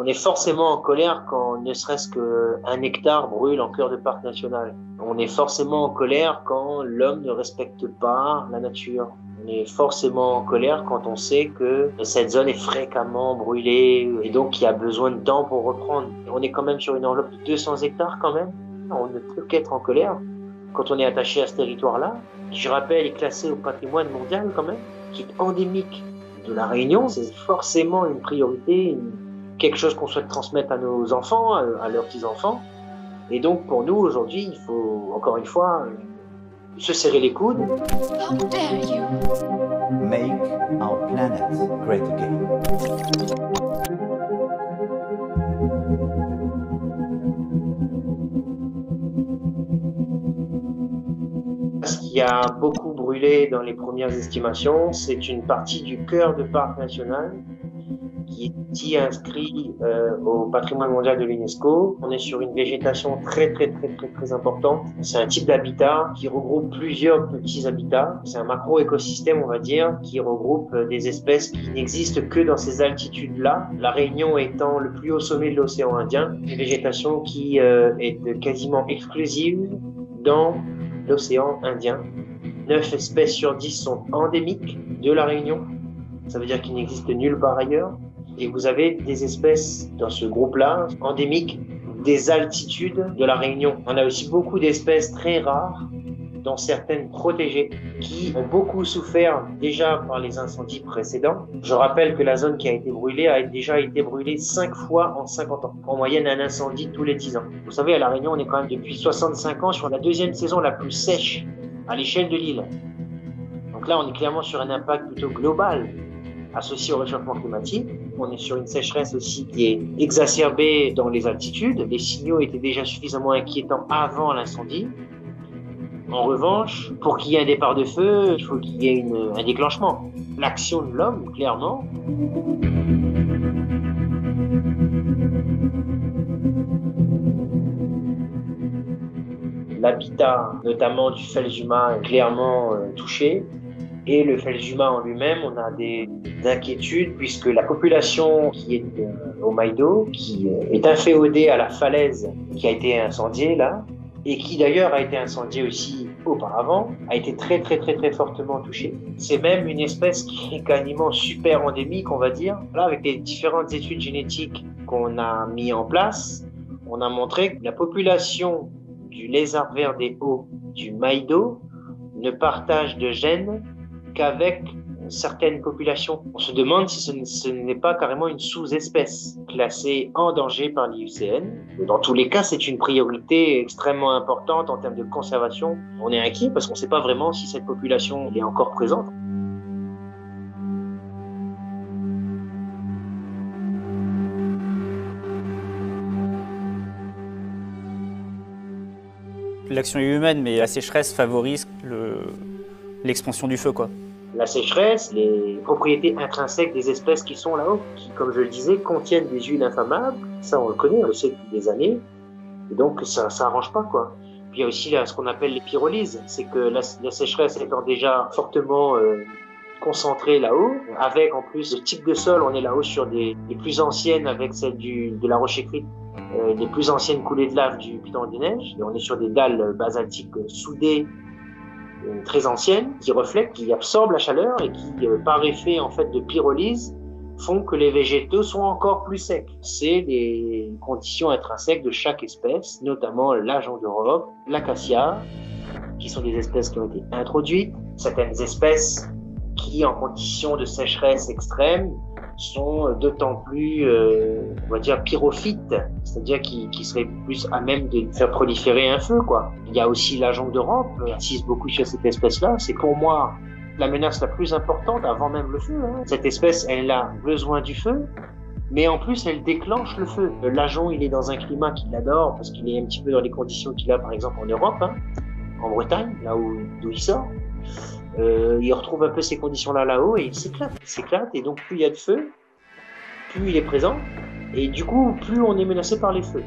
On est forcément en colère quand ne serait-ce qu'un hectare brûle en cœur de parc national. On est forcément en colère quand l'homme ne respecte pas la nature. On est forcément en colère quand on sait que cette zone est fréquemment brûlée et donc qu'il y a besoin de temps pour reprendre. On est quand même sur une enveloppe de 200 hectares quand même. On ne peut qu'être en colère quand on est attaché à ce territoire-là, qui, je rappelle, est classé au patrimoine mondial quand même, qui est endémique de la Réunion. C'est forcément une priorité, quelque chose qu'on souhaite transmettre à nos enfants, à leurs petits-enfants. Et donc, pour nous, aujourd'hui, il faut, encore une fois, se serrer les coudes. How dare you? Make our planet great again. Ce qui a beaucoup brûlé dans les premières estimations, c'est une partie du cœur de parc national qui est ici inscrit au patrimoine mondial de l'UNESCO. On est sur une végétation très importante. C'est un type d'habitat qui regroupe plusieurs petits habitats. C'est un macro-écosystème, on va dire, qui regroupe des espèces qui n'existent que dans ces altitudes-là. La Réunion étant le plus haut sommet de l'océan Indien, une végétation qui est quasiment exclusive dans l'océan Indien. 9 espèces sur 10 sont endémiques de la Réunion. Ça veut dire qu'il n'existe nulle part ailleurs. Et vous avez des espèces dans ce groupe-là, endémiques, des altitudes de la Réunion. On a aussi beaucoup d'espèces très rares, dont certaines protégées, qui ont beaucoup souffert déjà par les incendies précédents. Je rappelle que la zone qui a été brûlée a déjà été brûlée 5 fois en 50 ans. En moyenne, un incendie tous les 10 ans. Vous savez, à La Réunion, on est quand même depuis 65 ans sur la deuxième saison la plus sèche à l'échelle de l'île. Donc là, on est clairement sur un impact plutôt global associé au réchauffement climatique. On est sur une sécheresse aussi qui est exacerbée dans les altitudes. Les signaux étaient déjà suffisamment inquiétants avant l'incendie. En revanche, pour qu'il y ait un départ de feu, il faut qu'il y ait un déclenchement. L'action de l'homme, clairement. L'habitat, notamment du Felsuma, est clairement touché. Et le Felsuma en lui-même, on a des inquiétudes puisque la population qui est au Maïdo, qui est inféodée à la falaise qui a été incendiée là, et qui d'ailleurs a été incendiée aussi auparavant, a été très fortement touchée. C'est même une espèce qui est quasiment super endémique, on va dire. Là, avec les différentes études génétiques qu'on a mis en place, on a montré que la population du lézard vert des hauts du Maïdo ne partage de gènes qu'avec certaines populations. On se demande si ce n'est pas carrément une sous-espèce classée en danger par l'IUCN. Dans tous les cas, c'est une priorité extrêmement importante en termes de conservation. On est inquiet parce qu'on ne sait pas vraiment si cette population est encore présente. L'action est humaine, mais la sécheresse favorise l'expansion du feu, quoi. La sécheresse, les propriétés intrinsèques des espèces qui sont là-haut, qui, comme je le disais, contiennent des huiles inflammables. Ça, on le connaît, on le sait depuis des années. Et donc, ça arrange pas, quoi. Puis il y a aussi là, ce qu'on appelle les pyrolyses. C'est que la sécheresse étant déjà fortement concentrée là-haut, avec en plus le type de sol, on est là-haut sur les plus anciennes, avec celle de la roche écrite, les plus anciennes coulées de lave du Piton des Neiges. Et on est sur des dalles basaltiques soudées, très anciennes, qui reflètent, qui absorbent la chaleur et qui, par effet en fait de pyrolyse, font que les végétaux sont encore plus secs. C'est les conditions intrinsèques de chaque espèce, notamment l'ajonc d'Europe, l'acacia, qui sont des espèces qui ont été introduites, certaines espèces qui, en conditions de sécheresse extrême, sont d'autant plus, on va dire, pyrophytes, c'est-à-dire qui seraient plus à même de faire proliférer un feu, quoi. Il y a aussi l'ajonc d'Europe, insiste beaucoup sur cette espèce-là. C'est pour moi la menace la plus importante avant même le feu. Cette espèce, elle a besoin du feu, mais en plus, elle déclenche le feu. L'ajonc, il est dans un climat qu'il adore parce qu'il est un petit peu dans les conditions qu'il a, par exemple, en Europe, en Bretagne, là d'où il sort. Il retrouve un peu ces conditions-là là-haut et il s'éclate. Et donc, plus il y a de feu, plus il est présent. Et du coup, plus on est menacé par les feux.